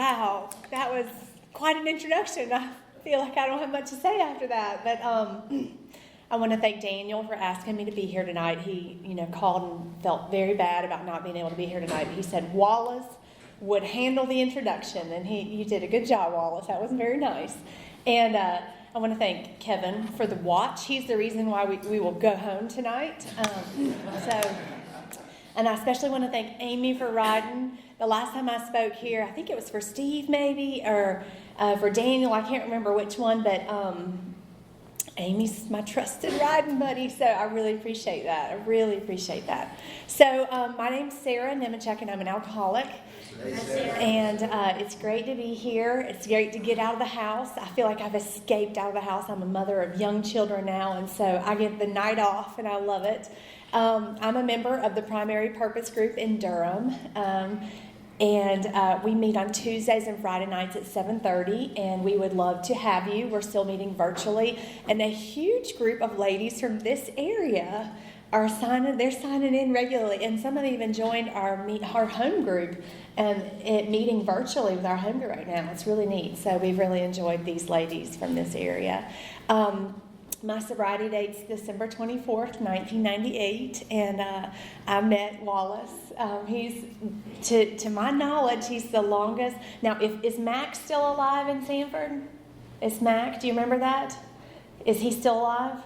Wow, that was quite an introduction. I feel like I don't have much to say after that, but I want to thank Daniel for asking me to be here tonight. He, called and felt very bad about not being able to be here tonight. He said Wallace would handle the introduction, and you did a good job, Wallace. That was very nice. And I want to thank Kevin for the watch. He's the reason why we will go home tonight. And I especially want to thank Amy for riding. The last time I spoke here, I think it was for Steve maybe, or for Daniel. I can't remember which one, but Amy's my trusted riding buddy, so I really appreciate that. So my name's Sarah Nemechek, and I'm an alcoholic. And it's great to be here. It's great to get out of the house. I feel like I've escaped out of the house. I'm a mother of young children now, and so I get the night off, and I love it. I'm a member of the Primary Purpose Group in Durham, and we meet on Tuesdays and Friday nights at 7:30, and we would love to have you. We're still meeting virtually, and a huge group of ladies from this area are signing in regularly, and some of them even joined our home group meeting virtually with our home group right now. It's really neat. So we've really enjoyed these ladies from this area. My sobriety date's December 24th, 1998, and I met Wallace. He's, to my knowledge, he's the longest. Now, is Mac still alive in Sanford? Is Mac? Do you remember that? Is he still alive?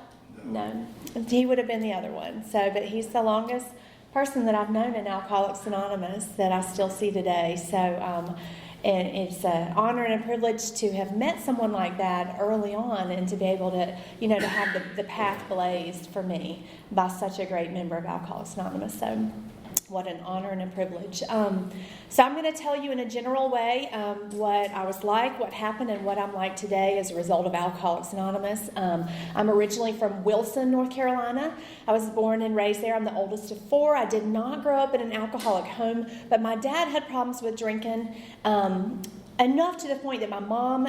No. He would have been the other one. But he's the longest person that I've known in Alcoholics Anonymous that I still see today. So, and it's an honor and a privilege to have met someone like that early on, and to be able to, to have the path blazed for me by such a great member of Alcoholics Anonymous. So, what an honor and a privilege. So I'm going to tell you in a general way what I was like, what happened, and what I'm like today as a result of Alcoholics Anonymous. I'm originally from Wilson, North Carolina. I was born and raised there. I'm the oldest of four. I did not grow up in an alcoholic home, but my dad had problems with drinking. Enough to the point that my mom,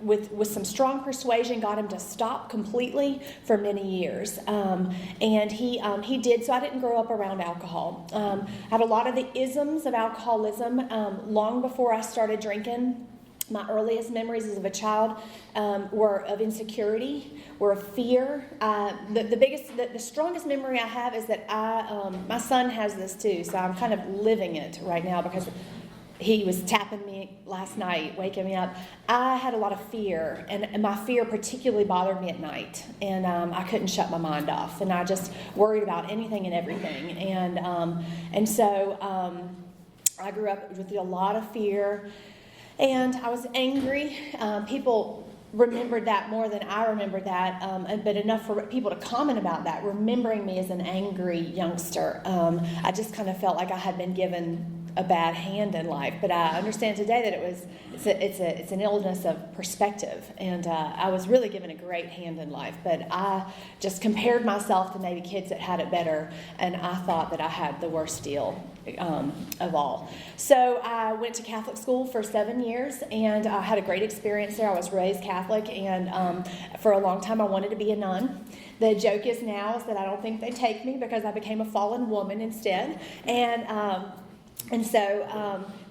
with some strong persuasion, got him to stop completely for many years. And he did, so I didn't grow up around alcohol. I had a lot of the isms of alcoholism long before I started drinking. My earliest memories as a child were of insecurity, were of fear. The strongest memory I have is that my son has this too, so I'm kind of living it right now because he was tapping me last night, waking me up. I had a lot of fear, and my fear particularly bothered me at night, and I couldn't shut my mind off, and I just worried about anything and everything, and so I grew up with a lot of fear, and I was angry. People remembered that more than I remembered that, but enough for people to comment about that, remembering me as an angry youngster. I just kind of felt like I had been given a bad hand in life, but I understand today that it's an illness of perspective, and I was really given a great hand in life, but I just compared myself to maybe kids that had it better, and I thought that I had the worst deal of all. So I went to Catholic school for 7 years, and I had a great experience there. I was raised Catholic, and for a long time I wanted to be a nun. The joke is now is that I don't think they take me because I became a fallen woman instead,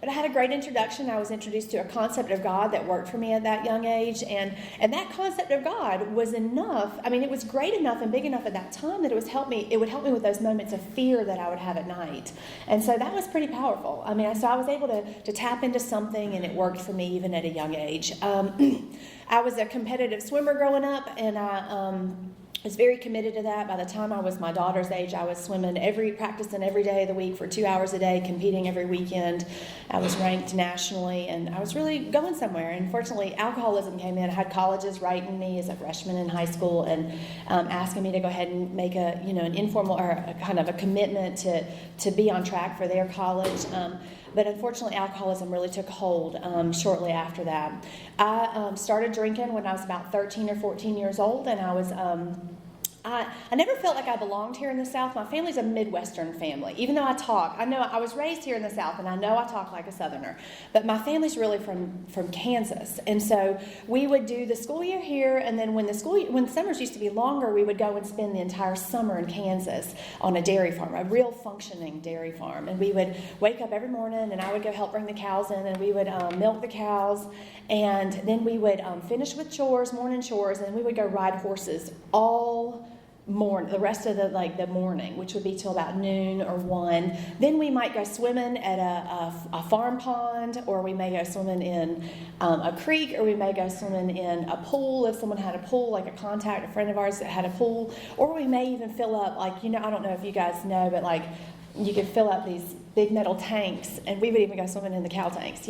but I had a great introduction. I was introduced to a concept of God that worked for me at that young age, and that concept of God was enough. I mean, it was great enough and big enough at that time that it would help me with those moments of fear that I would have at night, and so that was pretty powerful. I mean, so I was able to tap into something, and it worked for me even at a young age. I was a competitive swimmer growing up, and I was very committed to that. By the time I was my daughter's age, I was practicing every day of the week for 2 hours a day, competing every weekend. I was ranked nationally, and I was really going somewhere. And fortunately, alcoholism came in. I had colleges writing me as a freshman in high school and asking me to go ahead and make an informal or a kind of a commitment to be on track for their college. But unfortunately, alcoholism really took hold shortly after that. I started drinking when I was about 13 or 14 years old, and I never felt like I belonged here in the South. My family's a Midwestern family. Even though I know I was raised here in the South, and I know I talk like a Southerner, but my family's really from Kansas. And so we would do the school year here, and then when summers used to be longer, we would go and spend the entire summer in Kansas on a dairy farm, a real functioning dairy farm. And we would wake up every morning, and I would go help bring the cows in, and we would milk the cows, and then we would finish with morning chores, and we would go ride horses all the rest of the morning, which would be till about noon or 1. Then we might go swimming at a farm pond, or we may go swimming in a creek, or we may go swimming in a pool if someone had a pool, like a friend of ours that had a pool, or we may even fill up, I don't know if you guys know, but you could fill up these big metal tanks, and we would even go swimming in the cow tanks,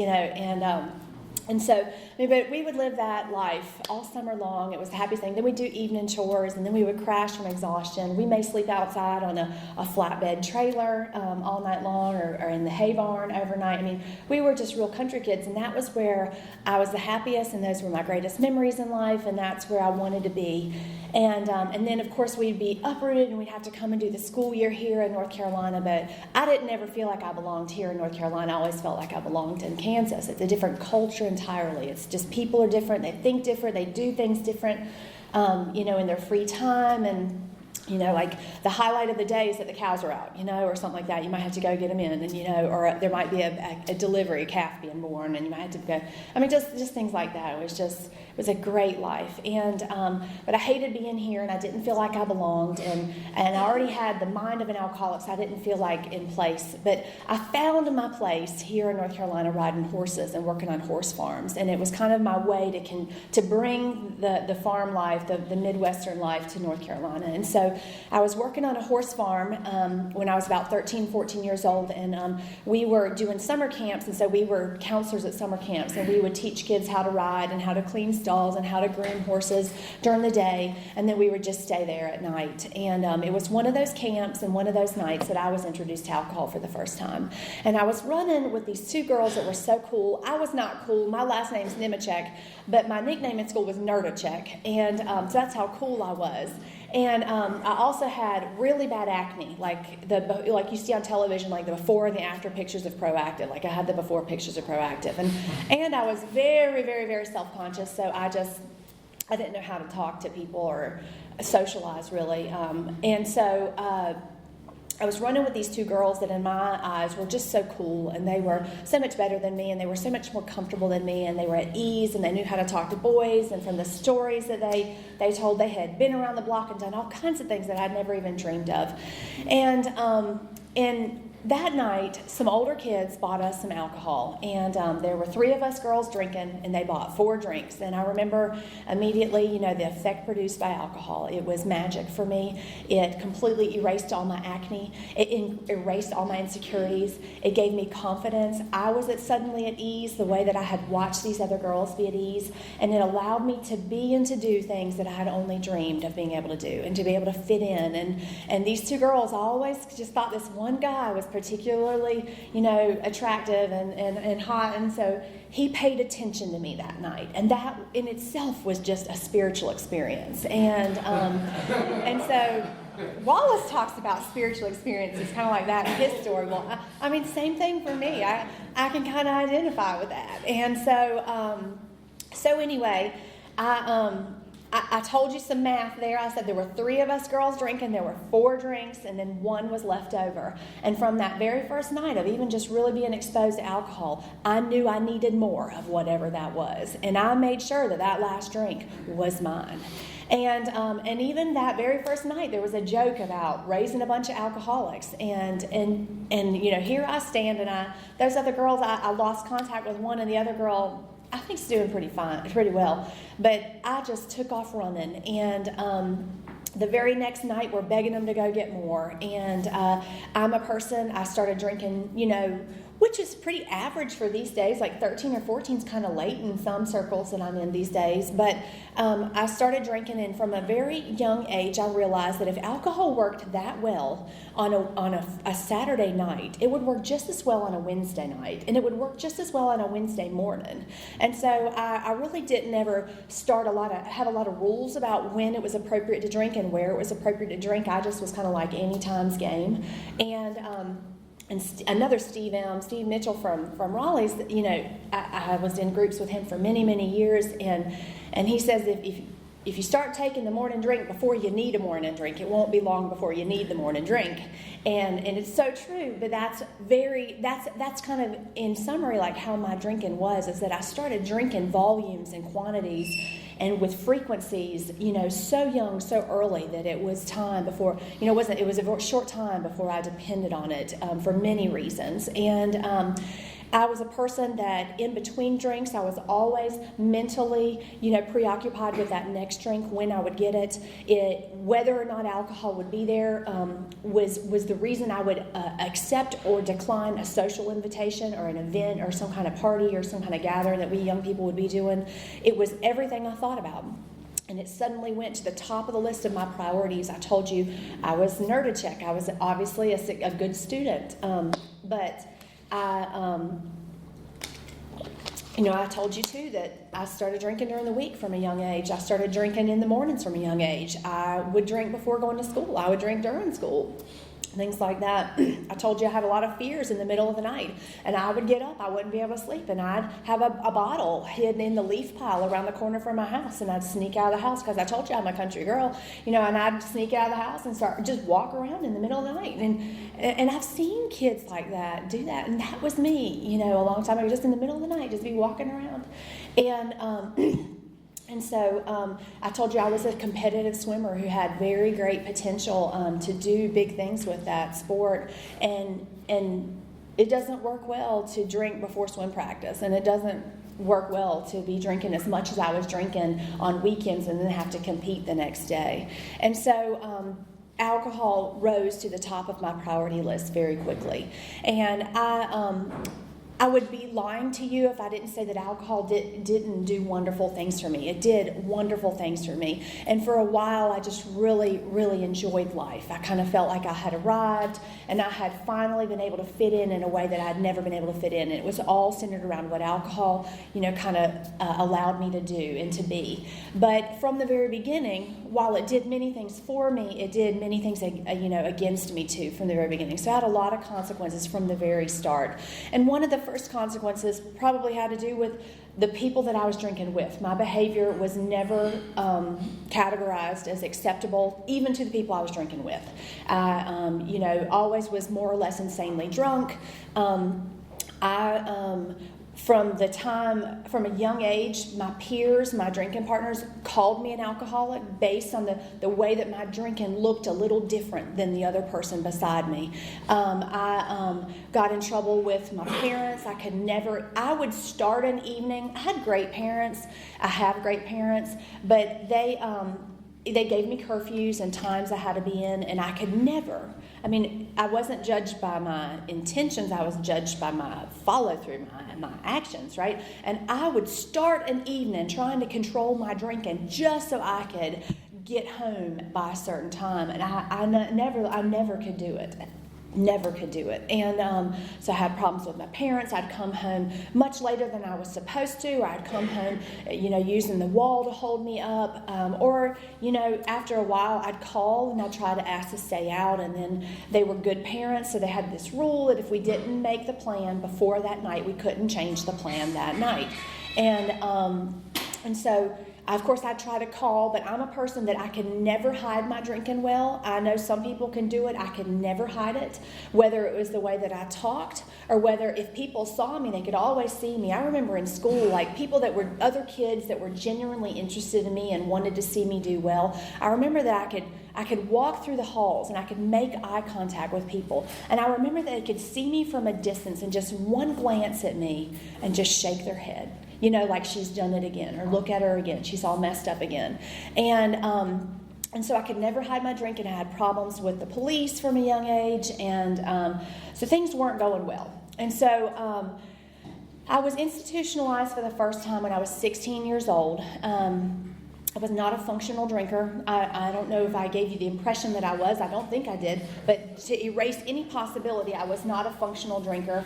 and so, but we would live that life all summer long. It was the happiest thing. Then we'd do evening chores, and then we would crash from exhaustion. We may sleep outside on a flatbed trailer all night long, or in the hay barn overnight. I mean, we were just real country kids, and that was where I was the happiest, and those were my greatest memories in life, and that's where I wanted to be. And then, of course, we'd be uprooted, and we'd have to come and do the school year here in North Carolina, but I didn't ever feel like I belonged here in North Carolina. I always felt like I belonged in Kansas. It's a different culture entirely. It's just people are different. They think different. They do things different, in their free time. And, the highlight of the day is that the cows are out, or something like that. You might have to go get them in, and, or there might be a delivery, a calf being born, and you might have to go. I mean, just things like that. It was a great life. And, but I hated being here, and I didn't feel like I belonged. And I already had the mind of an alcoholic, so I didn't feel like in place. But I found my place here in North Carolina riding horses and working on horse farms. And it was kind of my way to bring the farm life, the Midwestern life to North Carolina. And so I was working on a horse farm when I was about 13, 14 years old, and we were doing summer camps, and so we were counselors at summer camps, and we would teach kids how to ride and how to clean stalls and how to groom horses during the day, and then we would just stay there at night. And it was one of those camps and one of those nights that I was introduced to alcohol for the first time. And I was running with these two girls that were so cool. I was not cool. My last name's Nemechek, but my nickname in school was Nerdachek, and so that's how cool I was. And I also had really bad acne, like you see on television, like the before and the after pictures of Proactive. Like I had the before pictures of Proactive, and I was very, very, very self-conscious. So I didn't know how to talk to people or socialize really, and so. I was running with these two girls that in my eyes were just so cool, and they were so much better than me, and they were so much more comfortable than me, and they were at ease, and they knew how to talk to boys, and from the stories that they told, they had been around the block and done all kinds of things that I'd never even dreamed of. And that night, some older kids bought us some alcohol, and there were 3 of us girls drinking, and they bought 4 drinks. And I remember immediately, the effect produced by alcohol. It was magic for me. It completely erased all my acne. It erased all my insecurities. It gave me confidence. I was suddenly at ease the way that I had watched these other girls be at ease, and it allowed me to be and to do things that I had only dreamed of being able to do, and to be able to fit in. And these 2 girls, I always just thought this one guy was particularly, attractive and hot, and so he paid attention to me that night, and that in itself was just a spiritual experience. And so Wallace talks about spiritual experiences kind of like that in his story. Well, I mean, same thing for me. I can kind of identify with that. And so anyway, I told you some math there. I said there were 3 of us girls drinking, there were 4 drinks, and then 1 was left over. And from that very first night of even just really being exposed to alcohol, I knew I needed more of whatever that was. And I made sure that last drink was mine. And even that very first night, there was a joke about raising a bunch of alcoholics. And here I stand, and those other girls, I lost contact with one, and the other girl, I think she's doing pretty well. But I just took off running, and the very next night we're begging them to go get more. And I'm a person, I started drinking, which is pretty average for these days. Like 13 or 14 is kind of late in some circles that I'm in these days. But I started drinking, and from a very young age, I realized that if alcohol worked that well on a Saturday night, it would work just as well on a Wednesday night, and it would work just as well on a Wednesday morning. And so I really didn't ever have a lot of rules about when it was appropriate to drink and where it was appropriate to drink. I just was kind of like any time's game. And another Steve Mitchell from Raleigh's, you know, I was in groups with him for many, many years, and he says if you start taking the morning drink before you need a morning drink, it won't be long before you need the morning drink. And it's so true, but that's kind of, in summary, like how my drinking was, is that I started drinking volumes and quantities and with frequencies, you know, so young, so early, that it was time before, you know, it was a short time before I depended on it for many reasons. And I was a person that in between drinks, I was always mentally, you know, preoccupied with that next drink, when I would get it. Whether or not alcohol would be there was the reason I would accept or decline a social invitation or an event or some kind of party or some kind of gathering that we young people would be doing. It was everything I thought about. And it suddenly went to the top of the list of my priorities. I told you I was Nerdicheck. I was obviously a good student, but I told you too that I started drinking during the week from a young age. I started drinking in the mornings from a young age. I would drink before going to school. I would drink during school. Things like that. I told you I had a lot of fears in the middle of the night, and I would get up, I wouldn't be able to sleep, and I'd have a bottle hidden in the leaf pile around the corner from my house, and I'd sneak out of the house, because I told you I'm a country girl, you know, and I'd sneak out of the house and just walk around in the middle of the night. And I've seen kids like that do that, and that was me, you know, a long time ago, just in the middle of the night, just be walking around. And so I told you I was a competitive swimmer who had very great potential to do big things with that sport. And it doesn't work well to drink before swim practice, and it doesn't work well to be drinking as much as I was drinking on weekends and then have to compete the next day. And so alcohol rose to the top of my priority list very quickly. And I would be lying to you if I didn't say that alcohol didn't do wonderful things for me. It did wonderful things for me. And for a while, I just really, really enjoyed life. I kind of felt like I had arrived, and I had finally been able to fit in a way that I'd never been able to fit in. And it was all centered around what alcohol, you know, kind of allowed me to do and to be. But from the very beginning, while it did many things for me, it did many things, against me too from the very beginning. So I had a lot of consequences from the very start. And one of the first consequences probably had to do with the people that I was drinking with. My behavior was never categorized as acceptable, even to the people I was drinking with. I, always was more or less insanely drunk. From a young age, my peers, my drinking partners called me an alcoholic based on the way that my drinking looked a little different than the other person beside me. I got in trouble with my parents. I would start an evening. I had great parents. I have great parents, but they gave me curfews and times I had to be in, and I could never. I wasn't judged by my intentions. I was judged by my follow-through, my actions, right? And I would start an evening trying to control my drinking just so I could get home by a certain time, and I never could do it. Never could do it. And so I had problems with my parents. I'd come home much later than I was supposed to, or I'd come home, using the wall to hold me up. Or after a while, I'd call and I'd try to ask to stay out. And then they were good parents, so they had this rule that if we didn't make the plan before that night, we couldn't change the plan that night. And so, of course, I try to call, but I'm a person that I can never hide my drinking well. I know some people can do it. I can never hide it, whether it was the way that I talked or whether if people saw me, they could always see me. I remember in school, other kids that were genuinely interested in me and wanted to see me do well. I remember that I could walk through the halls and I could make eye contact with people. And I remember that they could see me from a distance and just one glance at me and just shake their head. Like she's done it again, or look at her again. She's all messed up again. And so I could never hide my drinking. I had problems with the police from a young age, and so things weren't going well. And so I was institutionalized for the first time when I was 16 years old. I was not a functional drinker. I don't know if I gave you the impression that I was. I don't think I did. But to erase any possibility, I was not a functional drinker.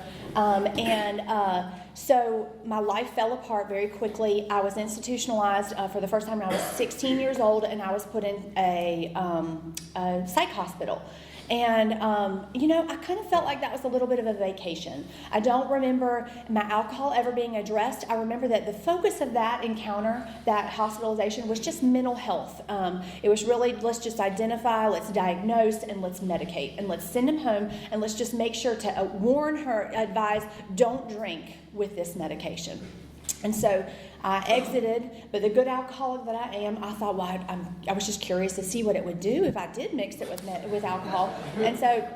So my life fell apart very quickly. I was institutionalized for the first time when I was 16 years old, and I was put in a psych hospital. And, I kind of felt like that was a little bit of a vacation. I don't remember my alcohol ever being addressed. I remember that the focus of that encounter, that hospitalization, was just mental health. It was really, let's just identify, let's diagnose, and let's medicate. And let's send him home, and let's just make sure to warn her, advise, don't drink with this medication. And so I exited, but the good alcoholic that I am, I thought, well, I was just curious to see what it would do if I did mix it with alcohol. And so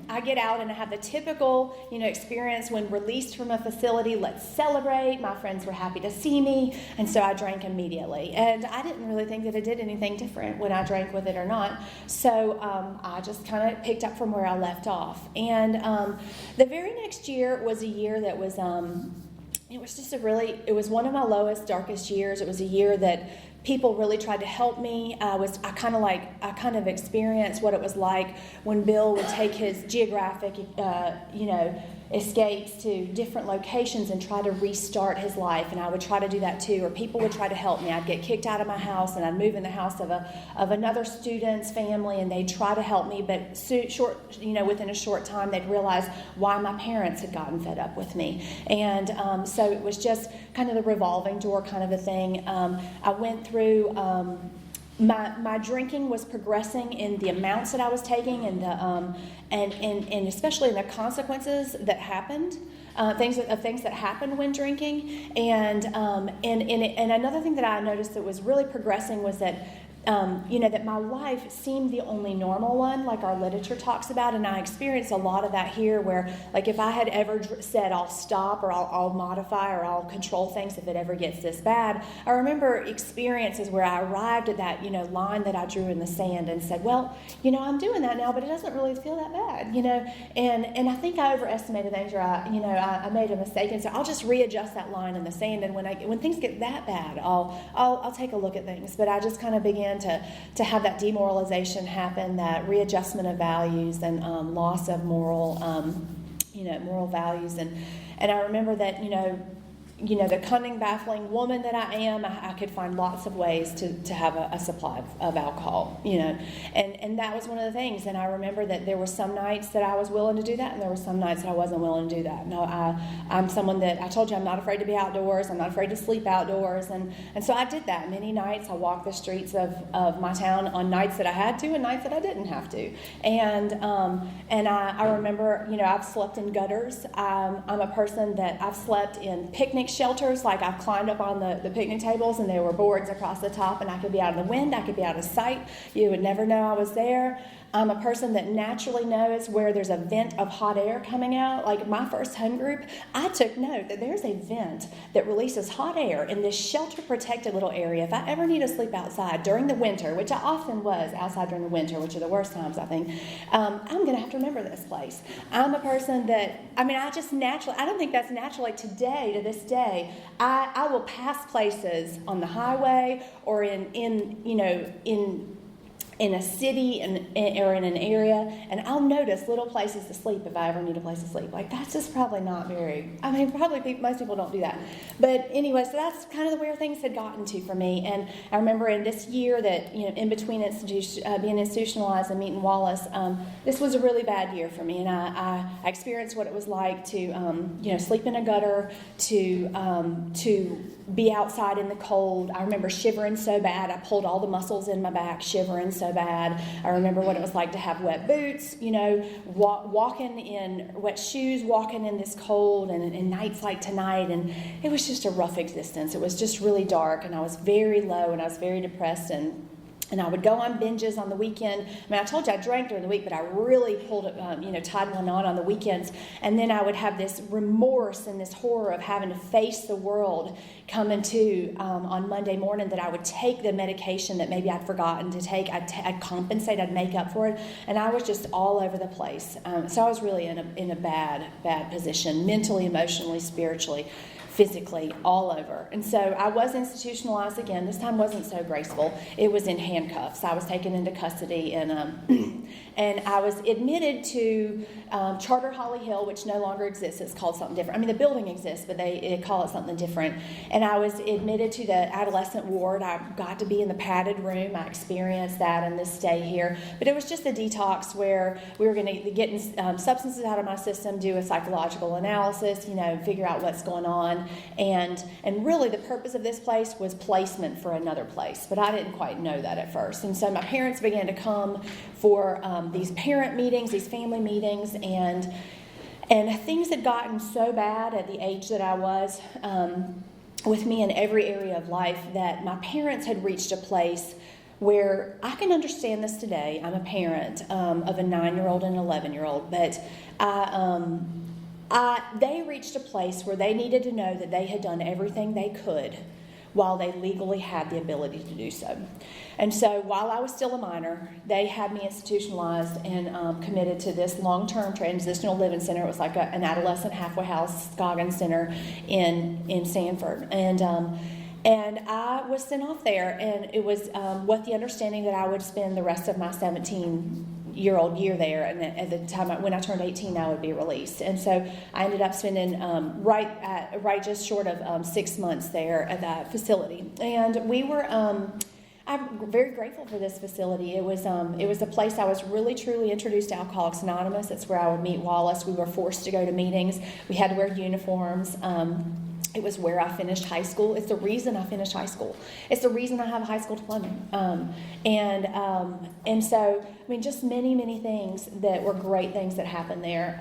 I get out and I have the typical, experience when released from a facility. Let's celebrate. My friends were happy to see me, and so I drank immediately. And I didn't really think that it did anything different when I drank with it or not. So I just kind of picked up from where I left off. And the very next year was a year that was. It was just it was one of my lowest, darkest years. It was a year that people really tried to help me. I kind of experienced what it was like when Bill would take his geographic, escapes to different locations and try to restart his life, and I would try to do that too. Or people would try to help me. I'd get kicked out of my house, and I'd move in the house of another student's family, and they'd try to help me. But within a short time, they'd realize why my parents had gotten fed up with me, and so it was just kind of the revolving door kind of a thing. I went through. My drinking was progressing in the amounts that I was taking, and and especially in the consequences that happened, things that happened when drinking, and another thing that I noticed that was really progressing was that. That my life seemed the only normal one, like our literature talks about, and I experienced a lot of that here, where, like, if I had ever said I'll stop or I'll modify or I'll control things if it ever gets this bad, I remember experiences where I arrived at that, line that I drew in the sand and said, well, I'm doing that now, but it doesn't really feel that bad, and I think I overestimated things, or I made a mistake, and so I'll just readjust that line in the sand, and when things get that bad, I'll take a look at things. But I just kind of began to have that demoralization happen, that readjustment of values, and loss of moral values, and I remember that the cunning, baffling woman that I am, I could find lots of ways to have a supply of alcohol, and that was one of the things. And I remember that there were some nights that I was willing to do that, and there were some nights that I wasn't willing to do that. No, I'm someone that, I told you, I'm not afraid to be outdoors. I'm not afraid to sleep outdoors, and so I did that many nights. I walked the streets of my town on nights that I had to and nights that I didn't have to, and I remember, I've slept in gutters. I'm a person that I've slept in picnic shelters, like I've climbed up on the picnic tables and there were boards across the top, and I could be out of the wind, I could be out of sight. You would never know I was there. I'm a person that naturally knows where there's a vent of hot air coming out. Like my first home group, I took note that there's a vent that releases hot air in this shelter-protected little area. If I ever need to sleep outside during the winter, which I often was outside during the winter, which are the worst times, I think, I'm going to have to remember this place. I'm a person that, I just naturally, I don't think that's natural. Like today, to this day, I will pass places on the highway or in a city or in an area, and I'll notice little places to sleep if I ever need a place to sleep. Like, that's just probably not very, most people don't do that. But anyway, so that's kind of where things had gotten to for me. And I remember in this year that, in between being institutionalized and meeting Wallace, this was a really bad year for me. And I experienced what it was like to, sleep in a gutter, to be outside in the cold. I remember shivering so bad. I pulled all the muscles in my back, shivering so bad. I remember what it was like to have wet boots, walking in wet shoes, walking in this cold, and nights like tonight. And it was just a rough existence. It was just really dark, and I was very low, and I was very depressed, and And I would go on binges on the weekend. I mean, I told you I drank during the week, but I really pulled it, tied one on the weekends. And then I would have this remorse and this horror of having to face the world coming to on Monday morning, that I would take the medication that maybe I'd forgotten to take. I'd compensate, I'd make up for it. And I was just all over the place. So I was really in a bad position, mentally, emotionally, spiritually, physically, all over. And so I was institutionalized again. This time wasn't so graceful. It was in handcuffs. I was taken into custody, and and I was admitted to Charter Holly Hill, which no longer exists. It's called something different. I mean, the building exists, but they call it something different. And I was admitted to the adolescent ward. I got to be in the padded room. I experienced that in this stay here. But it was just a detox where we were going to get substances out of my system, do a psychological analysis, figure out what's going on. And really the purpose of this place was placement for another place, but I didn't quite know that at first. And so my parents began to come for these parent meetings, these family meetings, and things had gotten so bad at the age that I was with me in every area of life that my parents had reached a place where I can understand this today. I'm a parent of a 9-year-old and an 11-year-old, but they reached a place where they needed to know that they had done everything they could while they legally had the ability to do so. And so while I was still a minor, they had me institutionalized and committed to this long-term transitional living center. It was like an adolescent halfway house, Scoggins Center in Sanford. And I was sent off there, and it was with the understanding that I would spend the rest of my 17-year-old year there, and at the time when I turned 18, I would be released. And so I ended up spending right just short of 6 months there at that facility. And we were I'm very grateful for this facility. It was a place I was really truly introduced to Alcoholics Anonymous. It's where I would meet Wallace. We were forced to go to meetings. We had to wear uniforms. It was where I finished high school. It's the reason I finished high school. It's the reason I have a high school diploma. And so, I mean, just many things that were great things that happened there.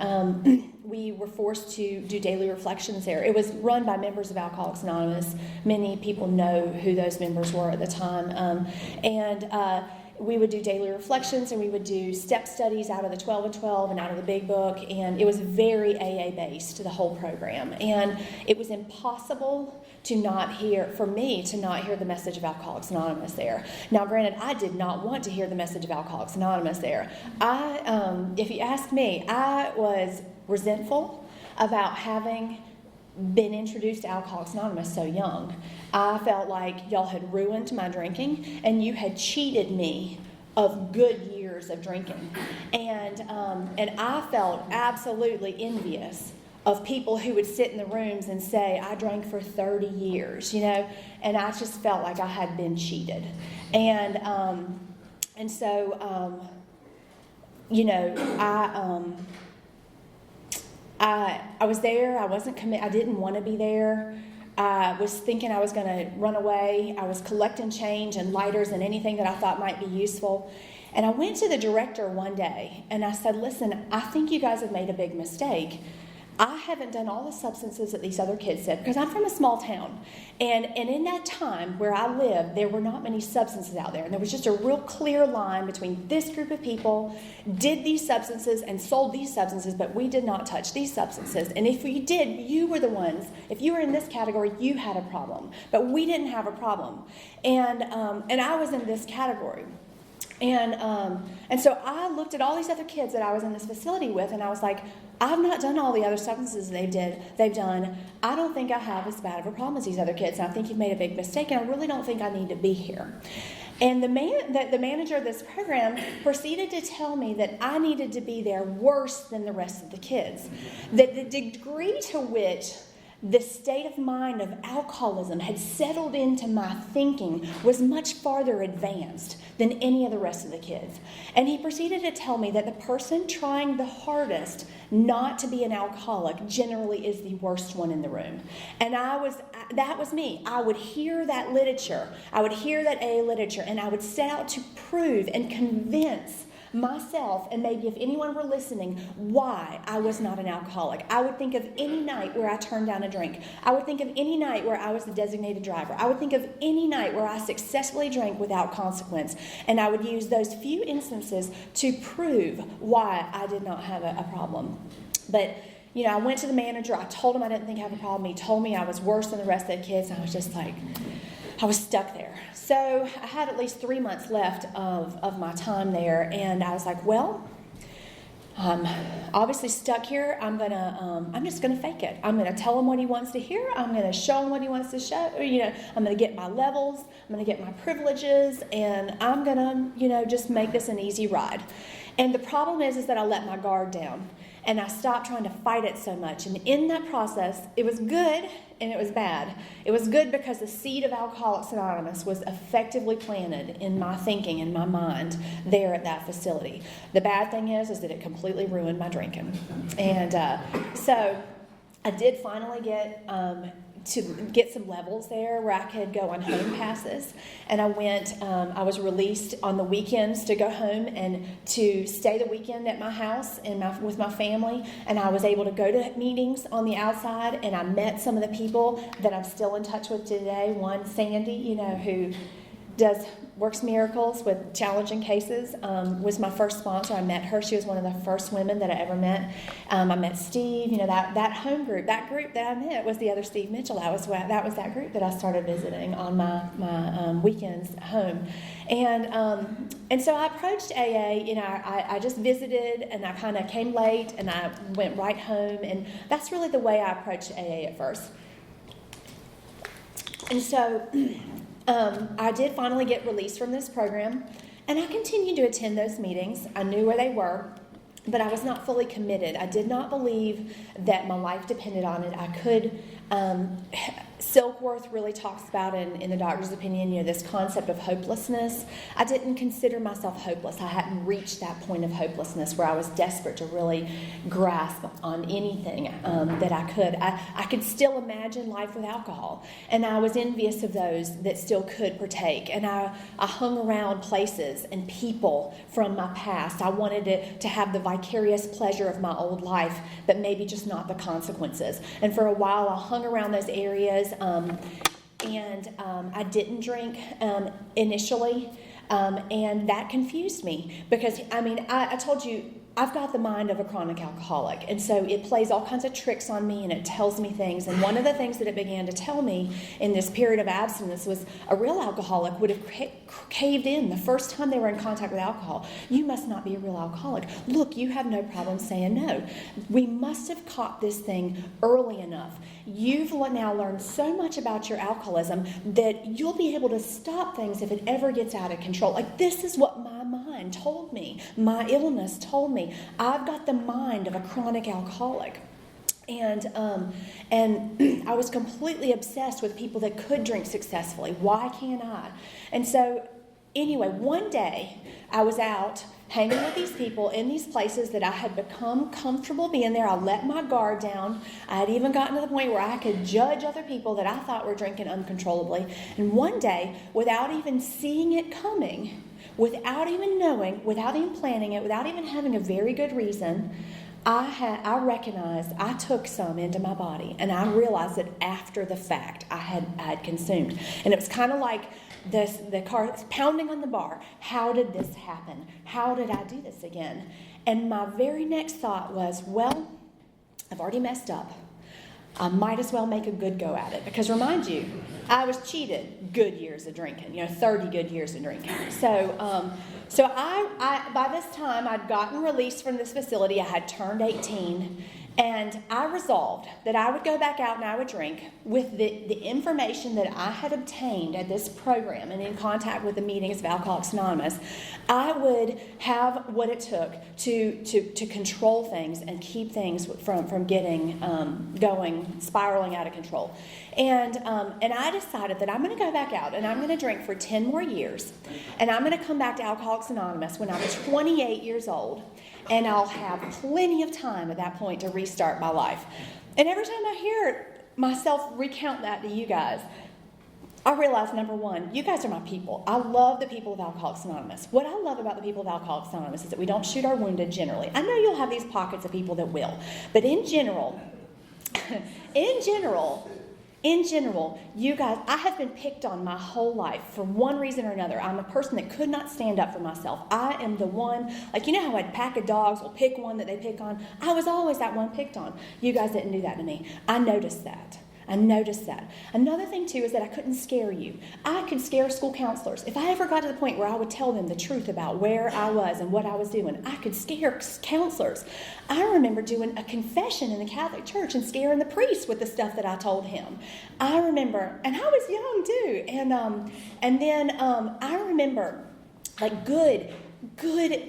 We were forced to do daily reflections there. It was run by members of Alcoholics Anonymous. Many people know who those members were at the time. We would do daily reflections, and we would do step studies out of the 12 and 12 and out of the big book, and it was very AA-based, the whole program. And it was impossible for me to not hear the message of Alcoholics Anonymous there. Now, granted, I did not want to hear the message of Alcoholics Anonymous there. If you ask me, I was resentful about having been introduced to Alcoholics Anonymous so young. I felt like y'all had ruined my drinking, and you had cheated me of good years of drinking. And I felt absolutely envious of people who would sit in the rooms and say, I drank for 30 years, and I just felt like I had been cheated. I was there. I wasn't committed. I didn't want to be there. I was thinking I was going to run away. I was collecting change and lighters and anything that I thought might be useful. And I went to the director one day and I said, listen, I think you guys have made a big mistake. I haven't done all the substances that these other kids said, because I'm from a small town. And in that time where I lived, there were not many substances out there. And there was just a real clear line between this group of people did these substances and sold these substances, but we did not touch these substances. And if we did, you were the ones. If you were in this category, you had a problem. But we didn't have a problem. And I was in this category. And so I looked at all these other kids that I was in this facility with, and I was like, I've not done all the other substances they've done. I don't think I have as bad of a problem as these other kids, and I think you've made a big mistake, and I really don't think I need to be here. And the manager of this program proceeded to tell me that I needed to be there worse than the rest of the kids. That the degree to which the state of mind of alcoholism had settled into my thinking was much farther advanced than any of the rest of the kids. And he proceeded to tell me that the person trying the hardest not to be an alcoholic generally is the worst one in the room. And that was me. I would hear that literature. I would hear that AA literature, and I would set out to prove and convince myself, and maybe if anyone were listening, why I was not an alcoholic. I would think of any night where I turned down a drink. I would think of any night where I was the designated driver. I would think of any night where I successfully drank without consequence. And I would use those few instances to prove why I did not have a problem. But I went to the manager. I told him I didn't think I had a problem. He told me I was worse than the rest of the kids. And I was just like, I was stuck there. So I had at least 3 months left of my time there. And I was like, well, obviously stuck here. I'm just going to fake it. I'm going to tell him what he wants to hear. I'm going to show him what he wants to show. I'm going to get my levels. I'm going to get my privileges. And I'm going to, just make this an easy ride. And the problem is that I let my guard down. And I stopped trying to fight it so much. And in that process, it was good and it was bad. It was good because the seed of Alcoholics Anonymous was effectively planted in my thinking, in my mind, there at that facility. The bad thing is that it completely ruined my drinking. And so I did finally get to get some levels there where I could go on home passes. And I went, I was released on the weekends to go home and to stay the weekend at my house and with my family. And I was able to go to meetings on the outside, and I met some of the people that I'm still in touch with today. One, Sandy, who works miracles with challenging cases, was my first sponsor. I met her. She was one of the first women that I ever met. I met Steve. That home group, that group that I met was the other Steve Mitchell. That was that group that I started visiting on my weekends home. And so I approached AA. I just visited, and I kind of came late, and I went right home. And that's really the way I approached AA at first. And so I did finally get released from this program, and I continued to attend those meetings. I knew where they were, but I was not fully committed. I did not believe that my life depended on it. I could, Silkworth really talks about in the doctor's opinion, this concept of hopelessness. I didn't consider myself hopeless. I hadn't reached that point of hopelessness where I was desperate to really grasp on anything that I could. I could still imagine life with alcohol, and I was envious of those that still could partake. And I hung around places and people from my past. I wanted to have the vicarious pleasure of my old life, but maybe just not the consequences. And for a while, I hung around those areas. I didn't drink initially, and that confused me because, I told you, I've got the mind of a chronic alcoholic, and so it plays all kinds of tricks on me, and it tells me things. And one of the things that it began to tell me in this period of abstinence was a real alcoholic would have caved in the first time they were in contact with alcohol. You must not be a real alcoholic. Look, you have no problem saying no. We must have caught this thing early enough. You've now learned so much about your alcoholism that you'll be able to stop things if it ever gets out of control. Like, this is what my mind told me. My illness told me. I've got the mind of a chronic alcoholic. And I was completely obsessed with people that could drink successfully. Why can't I? And so, anyway, one day I was out hanging with these people in these places that I had become comfortable being there. I let my guard down. I had even gotten to the point where I could judge other people that I thought were drinking uncontrollably. And one day, without even seeing it coming, without even knowing, without even planning it, without even having a very good reason, I recognized I took some into my body, and I realized that after the fact I had consumed. And it was kind of like the car pounding on the bar. How did this happen? How did I do this again? And my very next thought was, well, I've already messed up. I might as well make a good go at it. Because remind you, I was cheated good years of drinking, 30 good years of drinking. So I by this time, I'd gotten released from this facility. I had turned 18. And I resolved that I would go back out and I would drink with the information that I had obtained at this program and in contact with the meetings of Alcoholics Anonymous. I would have what it took to control things and keep things from getting spiraling out of control. And I decided that I'm going to go back out and I'm going to drink for 10 more years. And I'm going to come back to Alcoholics Anonymous when I'm 28 years old. And I'll have plenty of time at that point to restart my life. And every time I hear myself recount that to you guys, I realized, number one, you guys are my people. I love the people of Alcoholics Anonymous. What I love about the people of Alcoholics Anonymous is that we don't shoot our wounded generally. I know you'll have these pockets of people that will. But in general, you guys, I have been picked on my whole life for one reason or another. I'm a person that could not stand up for myself. I am the one, like, you know how a pack of dogs will pick one that they pick on? I was always that one picked on. You guys didn't do that to me. I noticed that. Another thing, too, is that I couldn't scare you. I could scare school counselors. If I ever got to the point where I would tell them the truth about where I was and what I was doing, I could scare counselors. I remember doing a confession in the Catholic Church and scaring the priest with the stuff that I told him. I remember, and I was young, too. And then I remember, like, good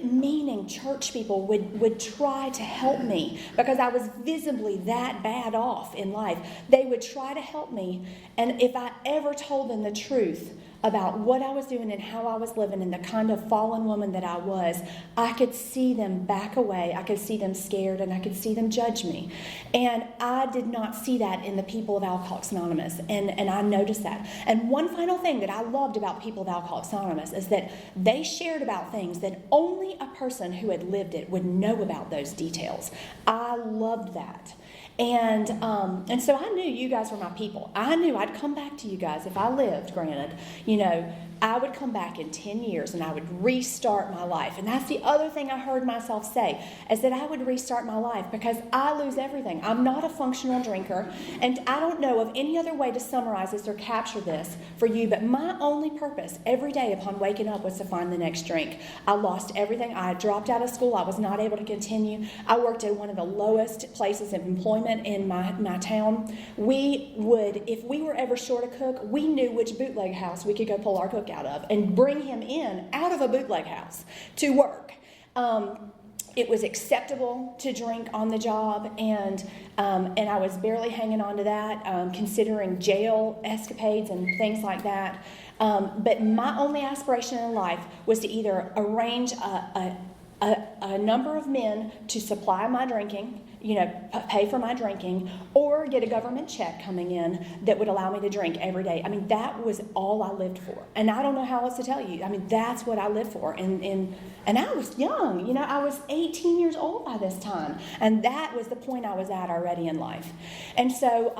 meaning church people would try to help me because I was visibly that bad off in life. They would try to help me, and if I ever told them the truth about what I was doing and how I was living and the kind of fallen woman that I was, I could see them back away. I could see them scared, and I could see them judge me. And I did not see that in the people of Alcoholics Anonymous, and I noticed that. And one final thing that I loved about people of Alcoholics Anonymous is that they shared about things that only a person who had lived it would know about those details. I loved that. And so I knew you guys were my people. I knew I'd come back to you guys if I lived, granted. You know, I would come back in 10 years and I would restart my life. And that's the other thing I heard myself say, is that I would restart my life because I lose everything. I'm not a functional drinker, and I don't know of any other way to summarize this or capture this for you, but my only purpose every day upon waking up was to find the next drink. I lost everything. I dropped out of school. I was not able to continue. I worked at one of the lowest places of employment in my town. We would, if we were ever short a cook, we knew which bootleg house we could go pull our cook out of and bring him in out of a bootleg house to work. It was acceptable to drink on the job, and I was barely hanging on to that, considering jail escapades and things like that. But my only aspiration in life was to either arrange a number of men to supply my drinking, you know, pay for my drinking, or get a government check coming in that would allow me to drink every day. I mean, that was all I lived for. And I don't know how else to tell you. I mean, that's what I lived for. And I was young. You know, I was 18 years old by this time. And that was the point I was at already in life. And so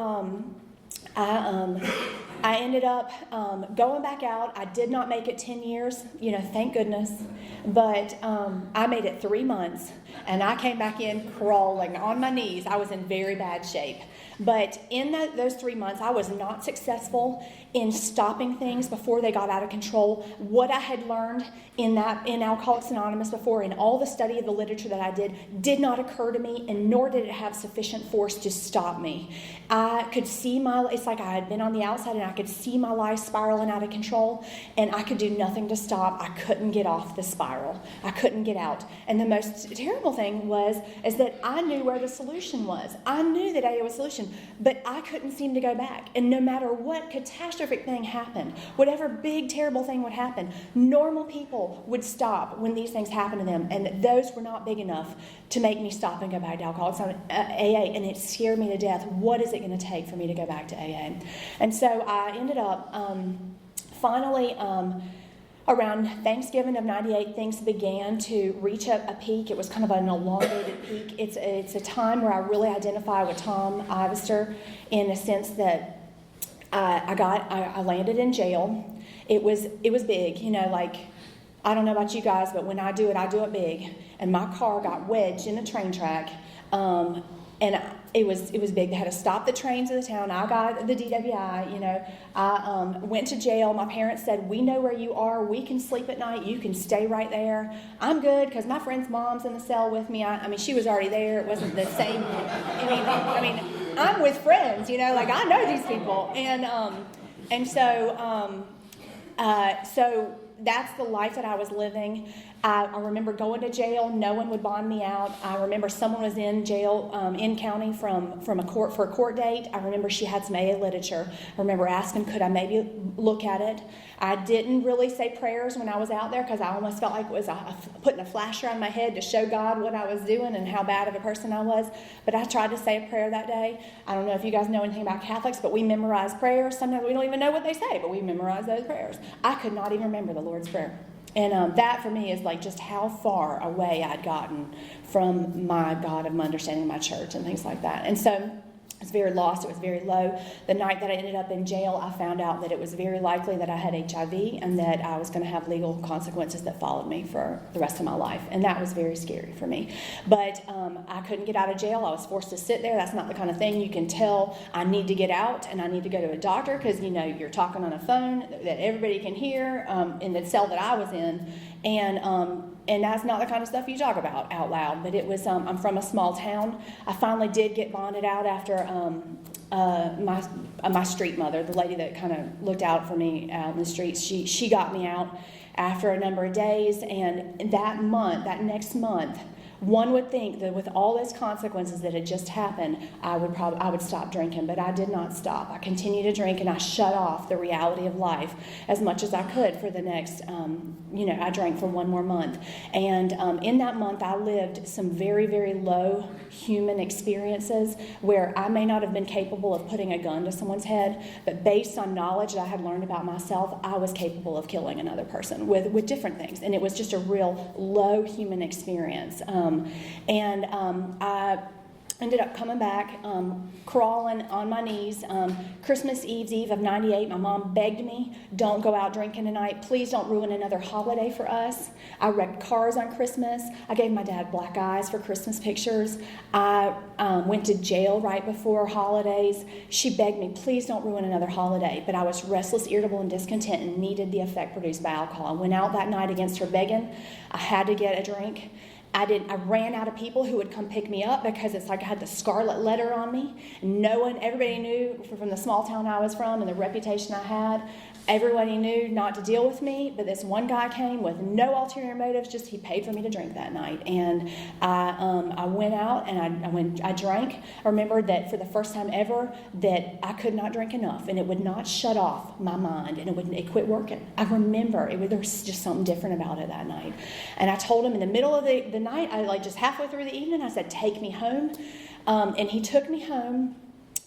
I ended up going back out. I did not make it 10 years, you know, thank goodness. But I made it 3 months, and I came back in crawling on my knees. I was in very bad shape. But in those 3 months, I was not successful in stopping things before they got out of control. What I had learned in Alcoholics Anonymous before, in all the study of the literature that I did not occur to me, and nor did it have sufficient force to stop me. I could see it's like I had been on the outside, and I could see my life spiraling out of control, and I could do nothing to stop. I couldn't get off the spiral. I couldn't get out. And the most terrible thing is that I knew where the solution was. I knew that AA was the solution, but I couldn't seem to go back. And no matter what catastrophic thing happened, whatever big, terrible thing would happen, normal people would stop when these things happened to them, and those were not big enough to make me stop and go back to Alcoholics AA, and it scared me to death. What is it going to take for me to go back to AA? And so I ended up finally around Thanksgiving of 98, things began to reach a peak. It was kind of an elongated peak. It's a time where I really identify with Tom Ivester in a sense that I landed in jail. It was big, you know, like, I don't know about you guys, but when I do it big. And my car got wedged in a train track, and it was big. They had to stop the trains in the town. I got the DWI, you know. I went to jail. My parents said, we know where you are. We can sleep at night. You can stay right there. I'm good because my friend's mom's in the cell with me. I mean, she was already there. It wasn't the same. I mean, I'm with friends, you know, like I know these people. So that's the life that I was living. I remember going to jail. No one would bond me out. I remember someone was in jail in county for a court date. I remember she had some AA literature. I remember asking, could I maybe look at it? I didn't really say prayers when I was out there because I almost felt like it was putting a flasher on my head to show God what I was doing and how bad of a person I was. But I tried to say a prayer that day. I don't know if you guys know anything about Catholics, but we memorize prayers. Sometimes we don't even know what they say, but we memorize those prayers. I could not even remember the Lord's Prayer. And that for me is like just how far away I'd gotten from my God of my understanding of my church and things like that. And so I was very lost. It was very low. The night that I ended up in jail, I found out that it was very likely that I had HIV and that I was going to have legal consequences that followed me for the rest of my life. And that was very scary for me. But I couldn't get out of jail. I was forced to sit there. That's not the kind of thing you can tell I need to get out and I need to go to a doctor because, you're talking on a phone that everybody can hear in the cell that I was in. And that's not the kind of stuff you talk about out loud. But it was, I'm from a small town. I finally did get bonded out after my street mother, the lady that kind of looked out for me out in the streets. She got me out after a number of days. And that next month, one would think that with all those consequences that had just happened, I would stop drinking, but I did not stop. I continued to drink, and I shut off the reality of life as much as I could for the next, I drank for one more month. And in that month, I lived some very, very low human experiences where I may not have been capable of putting a gun to someone's head, but based on knowledge that I had learned about myself, I was capable of killing another person with different things. And it was just a real low human experience. I ended up coming back, crawling on my knees. Christmas Eve of 98, my mom begged me, don't go out drinking tonight. Please don't ruin another holiday for us. I wrecked cars on Christmas. I gave my dad black eyes for Christmas pictures. I went to jail right before holidays. She begged me, please don't ruin another holiday. But I was restless, irritable, and discontent and needed the effect produced by alcohol. I went out that night against her begging. I had to get a drink. I ran out of people who would come pick me up because it's like I had the scarlet letter on me. Everybody knew from the small town I was from and the reputation I had, everybody knew not to deal with me. But this one guy came with no ulterior motives, just he paid for me to drink that night. And I went out and I drank. I remembered that for the first time ever that I could not drink enough and it would not shut off my mind and it quit working. I remember there was just something different about it that night. And I told him in the middle of the night, just halfway through the evening, I said, take me home. And he took me home.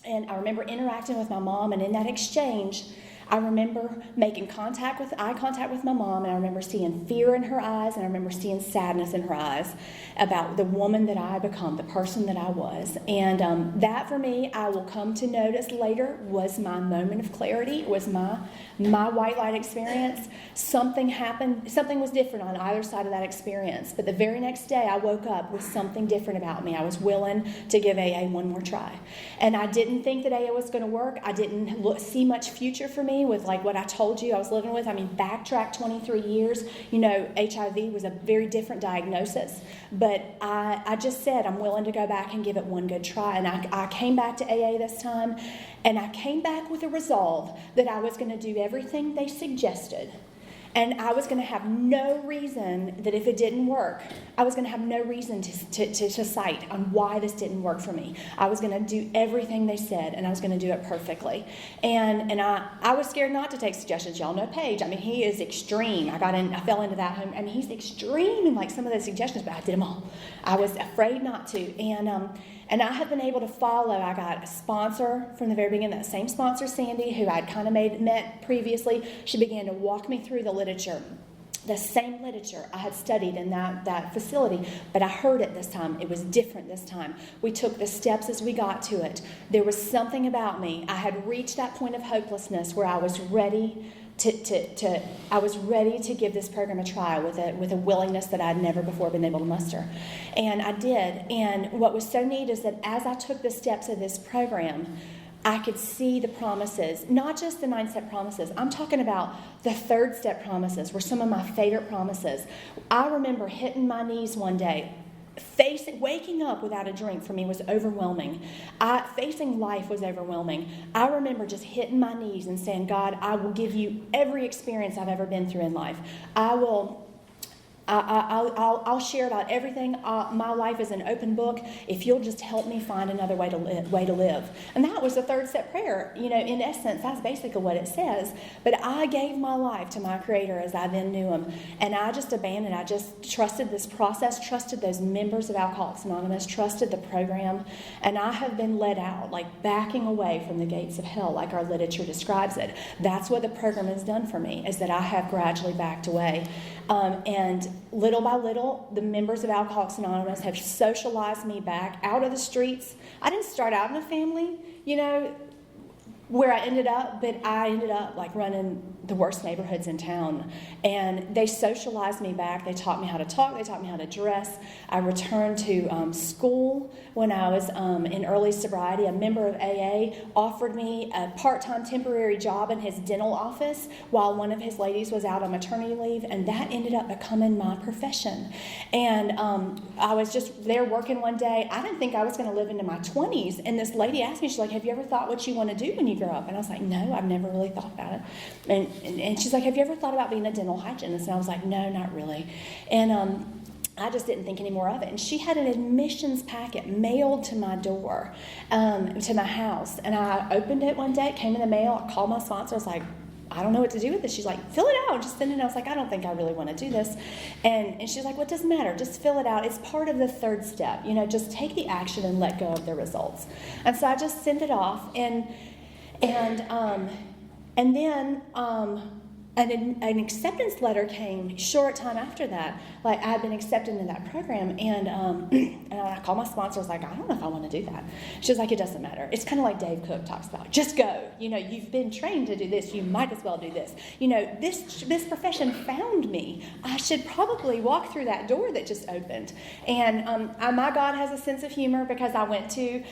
And I remember interacting with my mom, and in that exchange, I remember making eye contact with my mom, and I remember seeing fear in her eyes, and I remember seeing sadness in her eyes about the woman that I had become, the person that I was. And that for me, I will come to notice later, was my moment of clarity. It was my white light experience. Something happened, something was different on either side of that experience. But the very next day, I woke up with something different about me. I was willing to give AA one more try. And I didn't think that AA was going to work. I didn't see much future for me with like what I told you I was living with. I mean, backtrack 23 years, HIV was a very different diagnosis. But I just said I'm willing to go back and give it one good try. And I came back to AA this time, and I came back with a resolve that I was going to do everything they suggested. And I was going to have no reason that if it didn't work, I was going to have no reason to cite on why this didn't work for me. I was going to do everything they said, and I was going to do it perfectly. And I was scared not to take suggestions. Y'all know Paige. I mean, he is extreme. I fell into that. I mean, he's extreme in like some of the suggestions, but I did them all. I was afraid not to. And I have been able to follow. I got a sponsor from the very beginning, that same sponsor, Sandy, who I'd kind of met previously. She began to walk me through the literature, the same literature I had studied in that facility, but I heard it this time. It was different this time. We took the steps as we got to it. There was something about me. I had reached that point of hopelessness where I was ready to give this program a try with a willingness that I'd never before been able to muster. And I did. And what was so neat is that as I took the steps of this program, I could see the promises, not just the 9-step promises. I'm talking about the 3rd-step promises were some of my favorite promises. I remember hitting my knees one day. Waking up without a drink for me was overwhelming. Facing life was overwhelming. I remember just hitting my knees and saying, God, I will give you every experience I've ever been through in life. I will I'll share about everything. My life is an open book. If you'll just help me find another way to live. And that was the third step prayer. You know, in essence, that's basically what it says. But I gave my life to my Creator as I then knew Him. And I just trusted this process, trusted those members of Alcoholics Anonymous, trusted the program. And I have been led out, like backing away from the gates of hell, like our literature describes it. That's what the program has done for me, is that I have gradually backed away. And little by little, the members of Alcoholics Anonymous have socialized me back out of the streets. I didn't start out in a family, you know, where I ended up, but I ended up like running the worst neighborhoods in town. And they socialized me back. They taught me how to talk. They taught me how to dress. I returned to school when I was in early sobriety. A member of AA offered me a part-time temporary job in his dental office while one of his ladies was out on maternity leave, and that ended up becoming my profession. And I was just there working one day. I didn't think I was going to live into my 20s, and this lady asked me, she's like, have you ever thought what you want to do when you grow up? And I was like, no, I've never really thought about it. And she's like, have you ever thought about being a dental hygienist? And I was like, no, not really. And I just didn't think any more of it. And she had an admissions packet mailed to my door, to my house. And I opened it one day, it came in the mail, I called my sponsor, I was like, I don't know what to do with this. She's like, fill it out, just send it. I was like, I don't think I really want to do this. And she's like, well, it doesn't matter, just fill it out. It's part of the third step, you know, just take the action and let go of the results. And so I just sent it off, and then an acceptance letter came short time after that. Like, I had been accepted into that program, and I called my sponsor. I was like, I don't know if I want to do that. She was like, it doesn't matter. It's kind of like Dave Cook talks about. Just go. You know, you've been trained to do this. You might as well do this. You know, this profession found me. I should probably walk through that door that just opened. And my God has a sense of humor, because I went to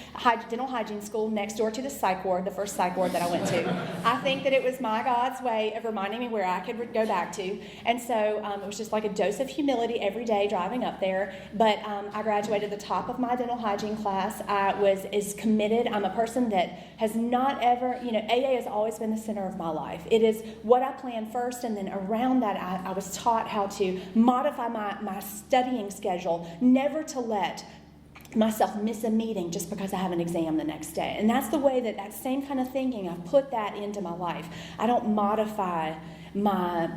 dental hygiene school next door to the psych ward, the first psych ward that I went to. I think that it was my God's way of reminding me where I could go back to. And so it was just like a dose of humility every day driving up there. But I graduated the top of my dental hygiene class. I was as committed. I'm a person that has not ever, you know, AA has always been the center of my life. It is what I plan first, and then around that I was taught how to modify my studying schedule, never to let myself miss a meeting just because I have an exam the next day. And that's the way that same kind of thinking, I've put that into my life. I don't modify my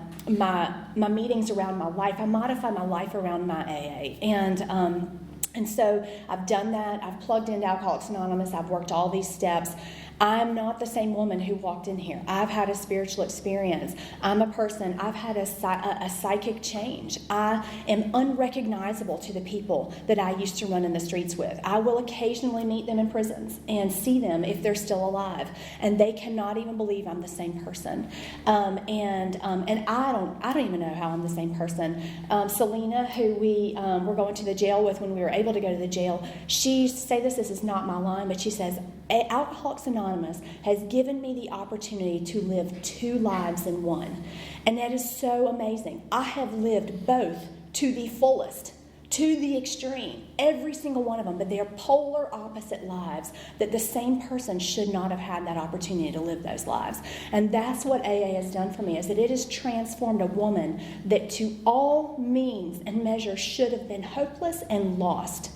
meetings around my life. I modify my life around my AA. And so I've done that. I've plugged into Alcoholics Anonymous. I've worked all these steps. I'm not the same woman who walked in here. I've had a spiritual experience. I'm a person. I've had a psychic change. I am unrecognizable to the people that I used to run in the streets with. I will occasionally meet them in prisons and see them if they're still alive, and they cannot even believe I'm the same person. And I don't even know how I'm the same person. Selena, who we were going to the jail with when we were able to go to the jail, she used to say this is not my line, but she says, Alcoholics Anonymous has given me the opportunity to live two lives in one. And that is so amazing. I have lived both to the fullest, to the extreme, every single one of them, but they are polar opposite lives that the same person should not have had that opportunity to live those lives. And that's what AA has done for me, is that it has transformed a woman that to all means and measures should have been hopeless and lost.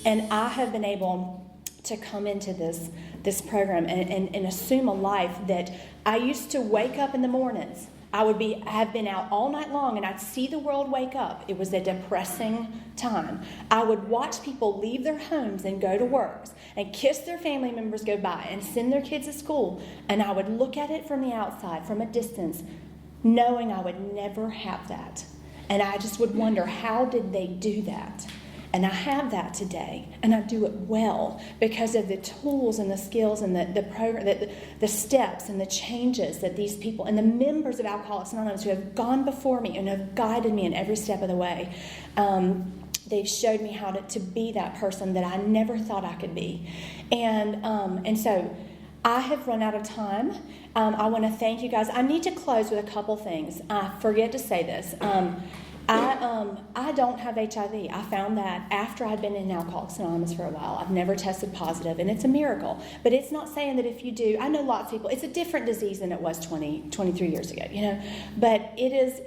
And I have been able to come into this program and assume a life that I used to wake up in the mornings. I would have been out all night long, and I'd see the world wake up. It was a depressing time. I would watch people leave their homes and go to work and kiss their family members goodbye and send their kids to school, and I would look at it from the outside, from a distance, knowing I would never have that. And I just would wonder, how did they do that? And I have that today, and I do it well because of the tools and the skills and the program, the steps and the changes that these people and the members of Alcoholics Anonymous who have gone before me and have guided me in every step of the way. They've showed me how to be that person that I never thought I could be. And so I have run out of time. I want to thank you guys. I need to close with a couple things. I forget to say this. I don't have HIV. I found that after I'd been in Alcoholics Anonymous for a while. I've never tested positive, and it's a miracle. But it's not saying that if you do, I know lots of people, it's a different disease than it was 23 years ago, you know. But it's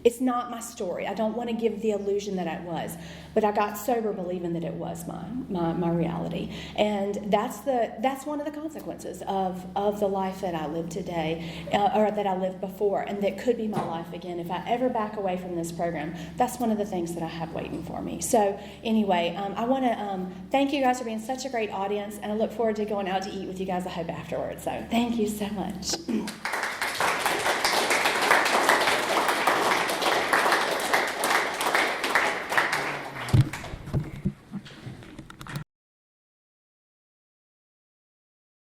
It's not my story. I don't want to give the illusion that it was, but I got sober believing that it was my reality, and that's one of the consequences of the life that I live today, or that I lived before, and that could be my life again if I ever back away from this program. That's one of the things that I have waiting for me. So anyway, I want to thank you guys for being such a great audience, and I look forward to going out to eat with you guys, I hope, afterwards. So thank you so much.